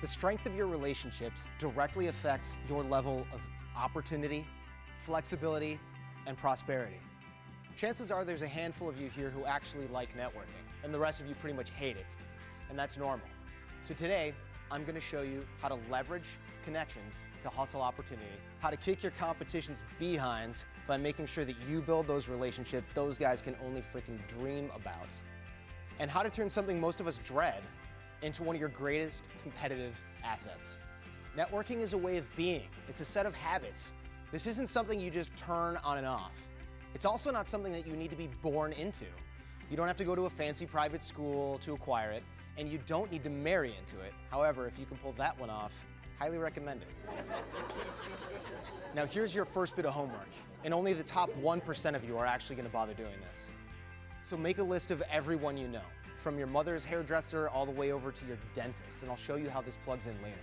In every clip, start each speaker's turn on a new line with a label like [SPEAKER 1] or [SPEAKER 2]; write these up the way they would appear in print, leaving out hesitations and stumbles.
[SPEAKER 1] The strength of your relationships directly affects your level of opportunity, flexibility, and prosperity. Chances are there's a handful of you here who actually like networking, and the rest of you pretty much hate it, and that's normal. So today, I'm going to show you how to leverage connections to hustle opportunity, how to kick your competition's behinds by making sure that you build those relationships those guys can only freaking dream about, and how to turn something most of us dread into one of your greatest competitive assets. Networking is a way of being. It's a set of habits. This isn't something you just turn on and off. It's also not something that you need to be born into. You don't have to go to a fancy private school to acquire it, and you don't need to marry into it. However, if you can pull that one off, highly recommend it. Now here's your first bit of homework, and only the top 1% of you are actually gonna bother doing this. So make a list of everyone you know, from your mother's hairdresser all the way over to your dentist, and I'll show you how this plugs in later.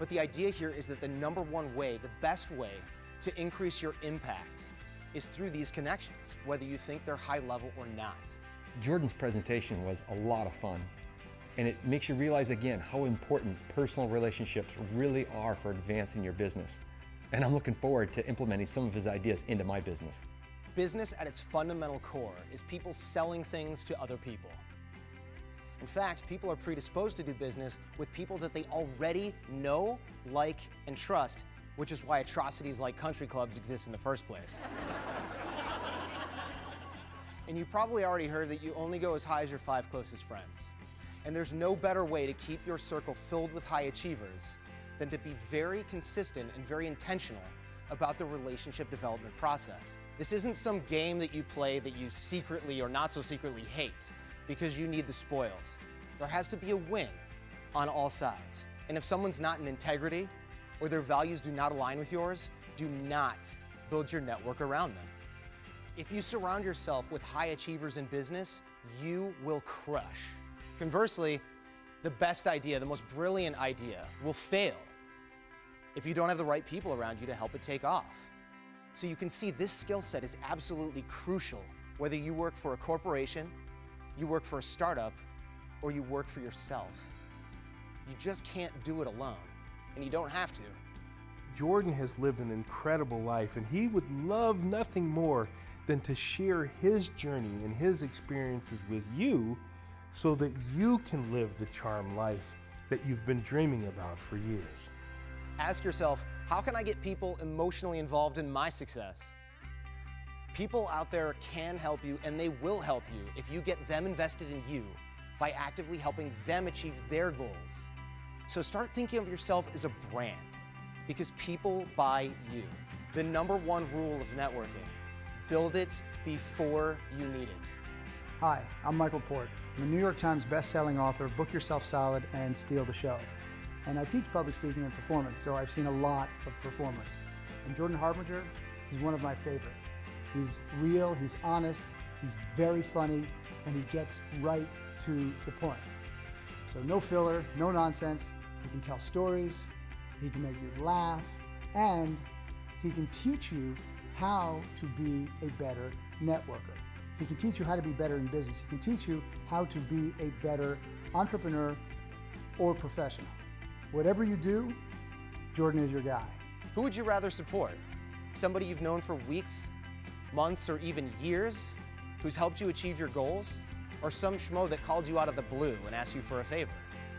[SPEAKER 1] But the idea here is that the number one way, the best way to increase your impact is through these connections, whether you think they're high level or not.
[SPEAKER 2] Jordan's presentation was a lot of fun, and it makes you realize again how important personal relationships really are for advancing your business. And I'm looking forward to implementing some of his ideas into my business.
[SPEAKER 1] Business at its fundamental core is people selling things to other people. In fact, people are predisposed to do business with people that they already know, like, and trust, which is why atrocities like country clubs exist in the first place. And you probably already heard that you only go as high as your 5 closest friends. And there's no better way to keep your circle filled with high achievers than to be very consistent and very intentional about the relationship development process. This isn't some game that you play that you secretly or not so secretly hate because you need the spoils. There has to be a win on all sides. And if someone's not in integrity or their values do not align with yours, do not build your network around them. If you surround yourself with high achievers in business, you will crush. Conversely, the best idea, the most brilliant idea will fail if you don't have the right people around you to help it take off. So you can see this skill set is absolutely crucial, whether you work for a corporation, you work for a startup, or you work for yourself. You just can't do it alone, and you don't have to.
[SPEAKER 3] Jordan has lived an incredible life, and he would love nothing more than to share his journey and his experiences with you so that you can live the charmed life that you've been dreaming about for years.
[SPEAKER 1] Ask yourself, how can I get people emotionally involved in my success? People out there can help you, and they will help you if you get them invested in you by actively helping them achieve their goals. So start thinking of yourself as a brand, because people buy you. The number one rule of networking: build it before you need it.
[SPEAKER 4] Hi, I'm Michael Port. I'm a New York Times best-selling author, Book Yourself Solid, and Steal the Show. And I teach public speaking and performance, so I've seen a lot of performers. And Jordan Harbinger is one of my favorite. He's real, he's honest, he's very funny, and he gets right to the point. So no filler, no nonsense. He can tell stories, he can make you laugh, and he can teach you how to be a better networker. He can teach you how to be better in business. He can teach you how to be a better entrepreneur or professional. Whatever you do, Jordan is your guy.
[SPEAKER 1] Who would you rather support? Somebody you've known for weeks, months, or even years, who's helped you achieve your goals? Or some schmo that called you out of the blue and asked you for a favor?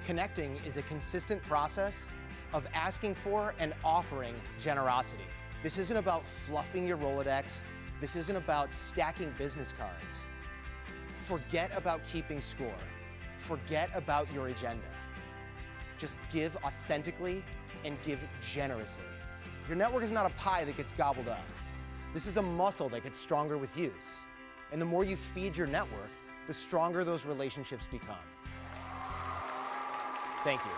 [SPEAKER 1] Connecting is a consistent process of asking for and offering generosity. This isn't about fluffing your Rolodex. This isn't about stacking business cards. Forget about keeping score. Forget about your agenda. Just give authentically and give generously. Your network is not a pie that gets gobbled up. This is a muscle that gets stronger with use. And the more you feed your network, the stronger those relationships become. Thank you.